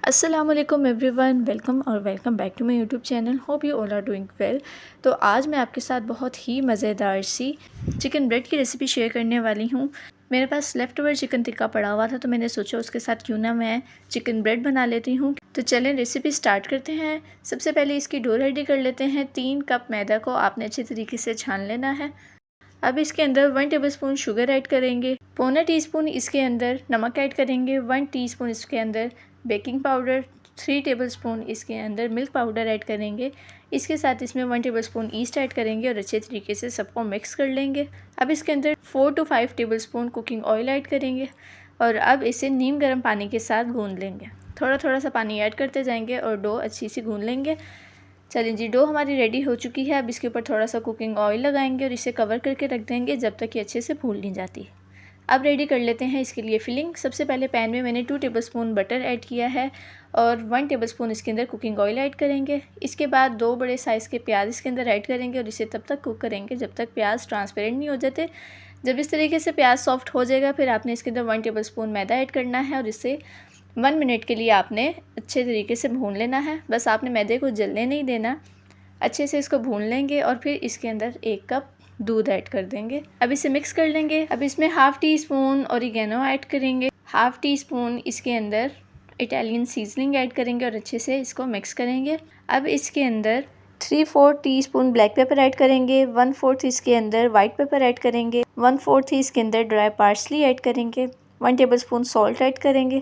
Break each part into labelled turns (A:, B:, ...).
A: अस्सलाम वालेकुम everyone, welcome back to my YouTube channel. Hope you all are doing well. तो आज मैं आपके साथ बहुत ही मज़ेदार सी चिकन ब्रेड की रेसिपी शेयर करने वाली हूँ। मेरे पास लेफ़्ट ओवर चिकन टिक्का पड़ा हुआ था, तो मैंने सोचा उसके साथ क्यों ना मैं चिकन ब्रेड बना लेती हूँ। तो चलें रेसिपी स्टार्ट करते हैं। सबसे पहले इसकी डो रेडी कर लेते हैं। 3 कप मैदा को आपने अच्छे तरीके से छान लेना है। अब इसके अंदर 1 टेबलस्पून शुगर ऐड करेंगे, पौना टीस्पून इसके अंदर नमक ऐड करेंगे, 1 टीस्पून इसके अंदर बेकिंग पाउडर, 3 टेबलस्पून इसके अंदर मिल्क पाउडर ऐड करेंगे। इसके साथ इसमें 1 टेबलस्पून ईस्ट ऐड करेंगे और अच्छे तरीके से सबको मिक्स कर लेंगे। अब इसके अंदर 4 to 5 tablespoon cooking oil add करेंगे और अब इसे नीम गर्म पानी के साथ गूंद लेंगे। थोड़ा थोड़ा सा पानी ऐड करते जाएंगे और डो अच्छी सी गूंद लेंगे। चलिए जी, डो हमारी रेडी हो चुकी है। अब इसके ऊपर थोड़ा सा कुकिंग ऑयल लगाएंगे और इसे कवर करके रख देंगे जब तक कि अच्छे से फूल नहीं जाती। अब रेडी कर लेते हैं इसके लिए फिलिंग। सबसे पहले पैन में मैंने 2 टेबलस्पून बटर ऐड किया है और 1 टेबलस्पून इसके अंदर कुकिंग ऑयल ऐड करेंगे। इसके बाद 2 बड़े साइज़ के प्याज इसके अंदर ऐड करेंगे और इसे तब तक कुक करेंगे जब तक प्याज ट्रांसपेरेंट नहीं हो जाते। जब इस तरीके से प्याज सॉफ्ट हो जाएगा, फिर आपने इसके अंदर 1 टेबलस्पून मैदा ऐड करना है और इसे 1 मिनट के लिए आपने अच्छे तरीके से भून लेना है। बस आपने मैदे को जलने नहीं देना, अच्छे से इसको भून लेंगे और फिर इसके अंदर 1 कप दूध ऐड कर देंगे। अब इसे मिक्स कर लेंगे। अब इसमें half tea spoon oregano add करेंगे, हाफ़ टी स्पून इसके अंदर इटालियन सीजनिंग ऐड करेंगे और अच्छे से इसको मिक्स करेंगे। अब इसके अंदर 3/4 टीस्पून ब्लैक पेपर ऐड करेंगे, 1/4 इसके अंदर वाइट पेपर ऐड करेंगे, 1/4 इसके अंदर ड्राई पार्सली ऐड करेंगे, 1 टेबलस्पून सॉल्ट ऐड करेंगे,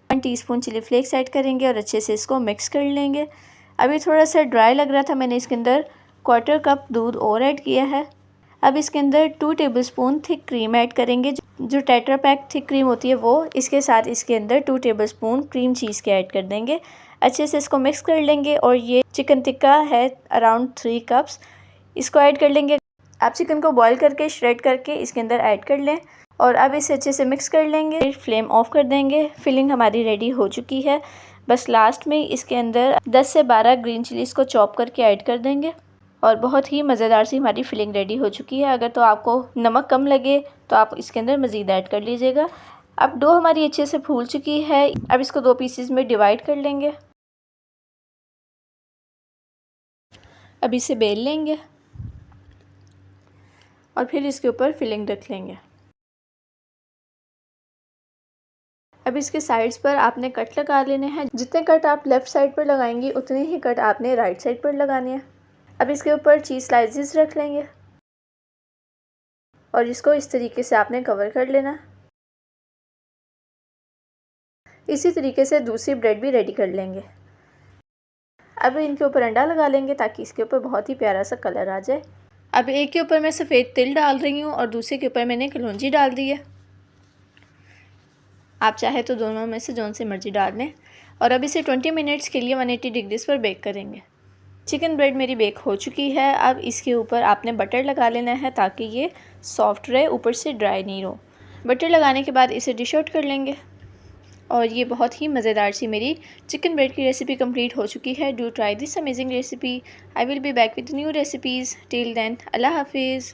A: 1 टीस्पून चिली फ्लेक्स ऐड करेंगे और अच्छे से इसको मिक्स कर लेंगे। अभी थोड़ा सा ड्राई लग रहा था, मैंने इसके अंदर 1/4 कप दूध और ऐड किया है। अब इसके अंदर 2 टेबलस्पून थिक क्रीम ऐड करेंगे, जो टेट्रा पैक थिक क्रीम होती है वो। इसके साथ इसके अंदर 2 टेबलस्पून क्रीम चीज़ के ऐड कर देंगे। अच्छे से इसको मिक्स कर लेंगे और ये चिकन टिक्का है अराउंड 3 कप्स, इसको ऐड कर लेंगे। आप चिकन को बॉईल करके श्रेड करके इसके अंदर ऐड कर लें और अब इसे अच्छे से मिक्स कर लेंगे। फिर फ्लेम ऑफ कर देंगे। फिलिंग हमारी रेडी हो चुकी है। बस लास्ट में इसके अंदर 10 से 12 ग्रीन चिलीज़ को चॉप करके ऐड कर देंगे और बहुत ही मज़ेदार सी हमारी फिलिंग रेडी हो चुकी है। अगर तो आपको नमक कम लगे तो आप इसके अंदर मज़ीद ऐड कर लीजिएगा। अब डो हमारी अच्छे से फूल चुकी है। अब इसको 2 पीसेस में डिवाइड कर लेंगे। अब इसे बेल लेंगे और फिर इसके ऊपर फिलिंग रख लेंगे। अब इसके साइड्स पर आपने कट लगा लेने हैं। जितने कट आप लेफ़्ट साइड पर लगाएंगी उतने ही कट आपने राइट साइड पर लगाने हैं। अब इसके ऊपर चीज़ स्लाइसेस रख लेंगे और इसको इस तरीके से आपने कवर कर लेना। इसी तरीके से दूसरी ब्रेड भी रेडी कर लेंगे। अब इनके ऊपर अंडा लगा लेंगे ताकि इसके ऊपर बहुत ही प्यारा सा कलर आ जाए। अब एक के ऊपर मैं सफ़ेद तिल डाल रही हूँ और दूसरे के ऊपर मैंने कलौंजी डाल दी है। आप चाहे तो दोनों में से जौन सी मर्ज़ी डाल लें। और अब इसे 20 मिनट्स के लिए 180 डिग्रीज़ पर बेक करेंगे। चिकन ब्रेड मेरी बेक हो चुकी है। अब इसके ऊपर आपने बटर लगा लेना है ताकि ये सॉफ्ट रहे, ऊपर से ड्राई नहीं हो। बटर लगाने के बाद इसे डिश आउट कर लेंगे और ये बहुत ही मज़ेदार सी मेरी चिकन ब्रेड की रेसिपी कंप्लीट हो चुकी है। Do try this amazing recipe. I will be back with new recipes. Till then, अल्लाह हाफिज़।